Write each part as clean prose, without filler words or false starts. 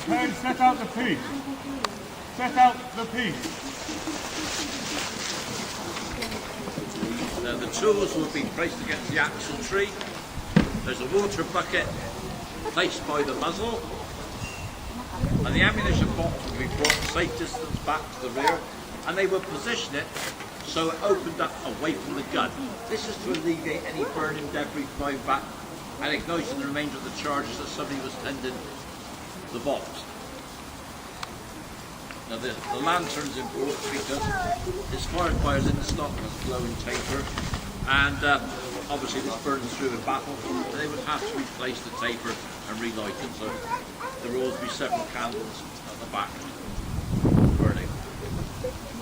Pen, set out the piece. Set out the piece. Now the tools will be placed against the axle tree. There's a water bucket placed by the muzzle, and the ammunition box will be brought a safe distance back to the rear, and they will position it so it opened up away from the gun. This is to alleviate any burning debris flying back and igniting the remainder of the charges that somebody was tending the box. Now the lantern is important because it's fired by us in the stock as a glowing taper, and obviously this burns through in battle. They would have to replace the taper and relight it, so there will always be several candles at the back burning.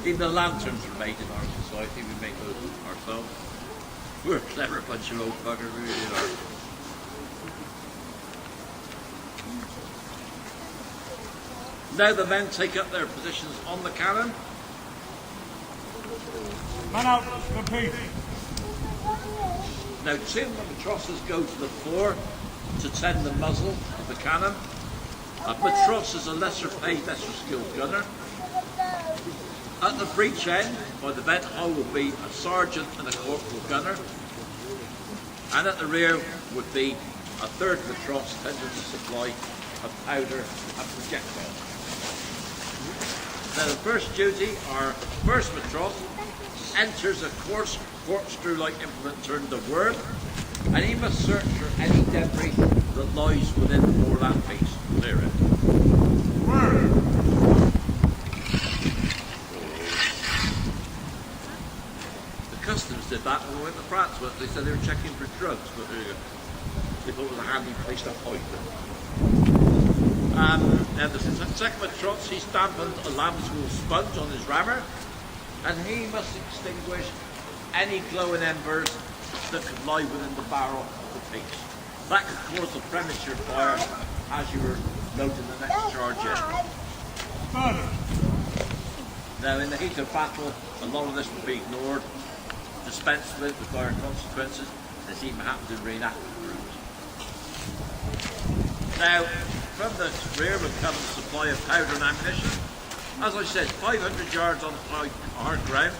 Even the lanterns are made in our society, we make those ourselves. We're a clever bunch of old buggers, we really are. Now the men take up their positions on the cannon. Man out the piece. Now 2 matrosses go to the floor to tend the muzzle of the cannon. A matross is a lesser paid, lesser skilled gunner. At the breech end, by the vent hole, will be a sergeant and a corporal gunner. And at the rear would be a 3rd matros tending the supply of powder and projectiles. Now the first duty, our first matros enters a coarse corkscrew-like implement termed a worm, and he must search for any debris that lies within the foreland piece. Clear it. Worm. The customs did that when we went to France, but they said they were checking for drugs, but there you go. They thought it was a handy place to hide them. Now the second matros, he's dampened a lambswool sponge on his rammer, and he must extinguish any glowing embers that could lie within the barrel of the piece. That could cause a premature fire as you were loading the next charge in. Now in the heat of battle, a lot of this will be ignored, dispensed with dire consequences. This even happened in reenactment groups. Now, from the rear will come the supply of powder and ammunition. As I said, 500 yards on hard ground.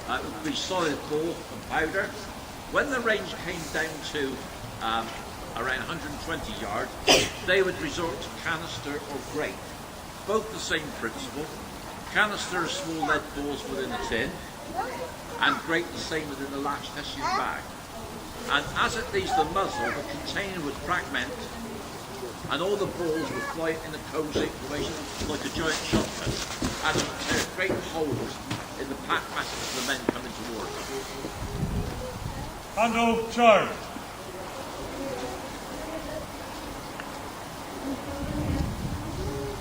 It would be solid ball and powder. When the range came down to around 120 yards, they would resort to canister or grate. Both the same principle. Canister are small lead balls within a tin, and grate the same within the latch tissue bag. And as it leaves the muzzle, the container would fragment, and all the balls would fly in a cone-shaped formation like a giant shotgun, and it would tear great holes in the pack masses of the men coming towards them. Handle, charge.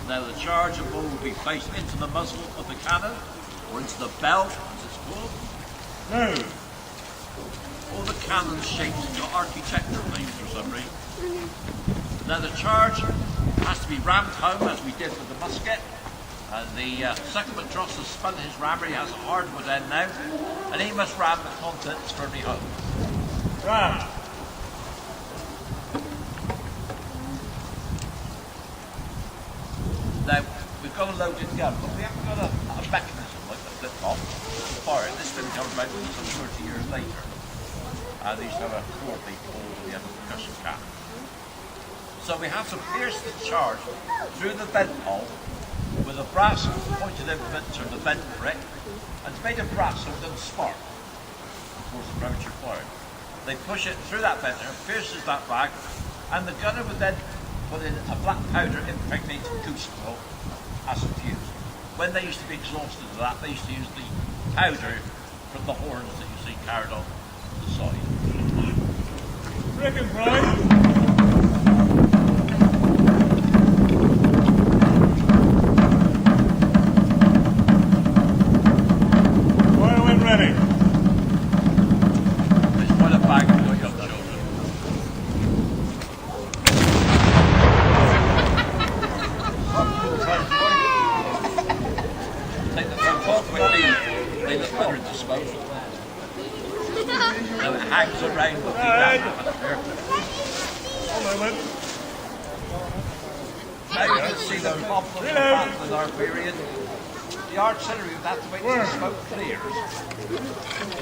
Now the charge ball will be placed into the muzzle of the cannon, or into the bell, as it's called. No. All the cannons shaped into architectural names for some reason. Now the charge has to be rammed home as we did with the musket. And the second matros has spun his rammer, he has a hardwood end now, and he must ram the contents firmly home. Ram. Now, we've got a loaded gun, but we haven't got a mechanism like the flip-top to fire it. This thing comes about some 30 years later. They used to have a 4-beat ball at the end of the percussion cap. So we have to pierce the charge through the vent hole with a brass pointed implement or the vent brick, and it's made of brass so it doesn't spark before the premature fire. They push it through that vent and pierces that bag, and the gunner would then put in a black powder impregnated goose quill as a fuse. When they used to be exhausted of that, they used to use the powder from the horns that you see carried on the side. Second prize. Ready. There's quite a bag of young children. Take the front off quickly. They look better at disposal. Now it hangs around the big One moment. Now you can see the problem with that with our period. The artillery would have to wait till the smoke clears,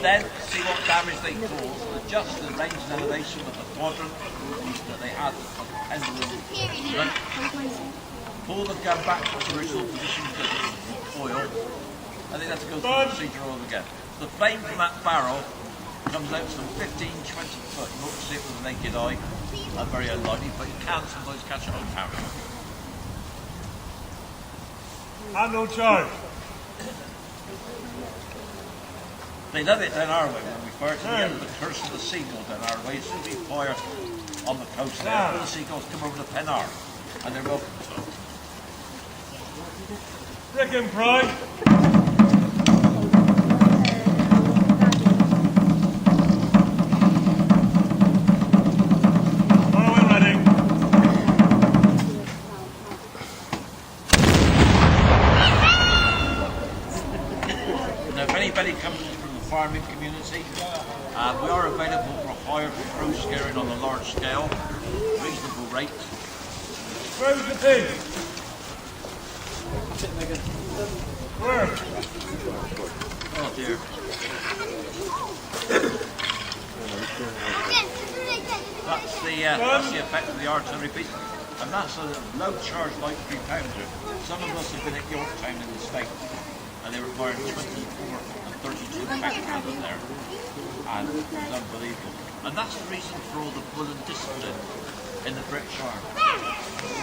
then see what damage they cause, adjust the range and elevation of the quadrant that they had at the end of the run, pull the gun back to its original position because it's oil, and then have to go through the procedure all again. The flame from that barrel comes out some 15-20 foot. You won't see it with the naked eye, very unlikely, but you can sometimes catch it on camera. Handle charge. They love it down our way when we fire to the end of the curse of the seagull down our way. As soon as we fire on the coast there, all the seagulls come over the Penarth and they're welcome to it. Second pride. Now, if anybody comes from the farming community, we are available for hire for crow scaring on a large scale, reasonable rates. Where's the thing? Where? Oh dear. That's the effect of the artillery piece. And that's a low charge light 3-pounder. Some of us have been at Yorktown in the States and they were firing 24 and 32 pound in there. And it was unbelievable. And that's the reason for all the bull and discipline in the British Army.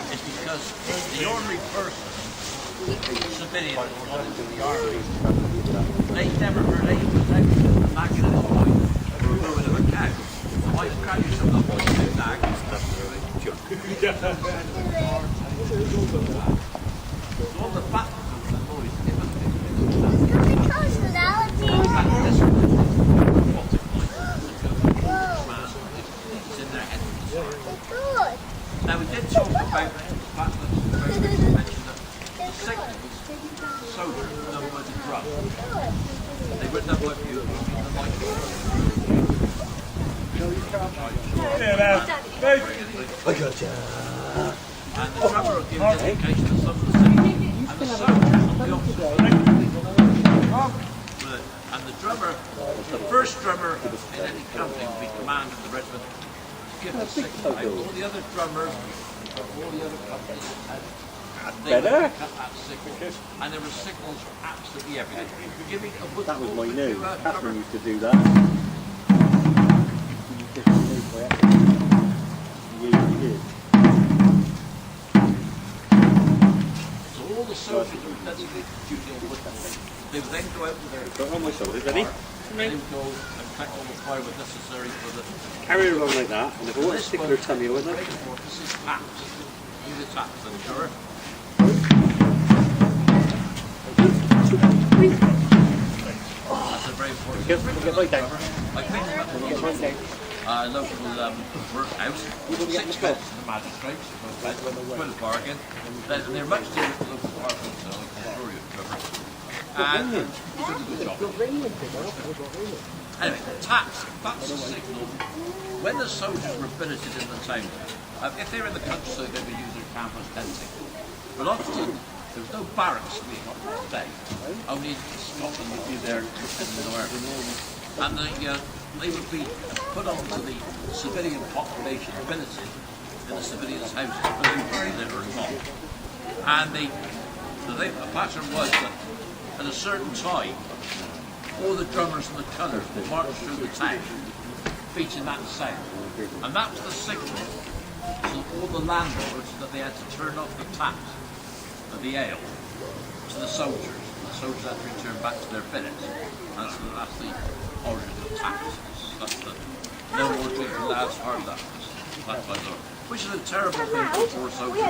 It's because the ordinary person, civilian that gone into the army, they never heard any protection back in the point for a ruin of a cow. So I can grab you some of the boys do that. All the battles of the boys now we did talk about the fact that you mentioned that the signals, soldiers were done by the drum. They were done by you, the microphone. I got you. And the drummer will give an indication of some of the signals. And the soldiers will be opposite. And the drummer, the first drummer in any company will be commander of the regiment. Give the signal. All the other drummers, all the other companies, they would pick up that signal. And there were signals for absolutely everything. That was my new. Catherine used to do that. So all the soldiers who were designated to duty on wood, they would then go out with their Got on my shoulders, ready? they would go and collect all the firewood necessary for the Carry it along like that, and if I want to stick their tummy with it. This is taps. These are taps, I'm sure. That's a very important Get right down. I think that the local workhouse, 6 beds to the magistrates, quite a bargain. They're much different to local bargains, so I can assure you, Trevor. And did a good job. Anyway, taps, that's a signal. When the soldiers were billeted in the town, if they're in the countryside, they would use their campus tenting. But often, there was no barracks to be up today. Only Scotland would be there in the north. And they would be put onto the civilian population, billeted in the civilians' houses, whether they live or not. And the pattern was that at a certain time, all the drummers and the colours would march through the town, beating that sound. And that was the signal to all the landlords that they had to turn off the taps of the ale to the soldiers. The soldiers had to return back to their billets. And so that's the origin of taps. That's the no more drinking lads hard that. That's which is a terrible thing for poor soldiers.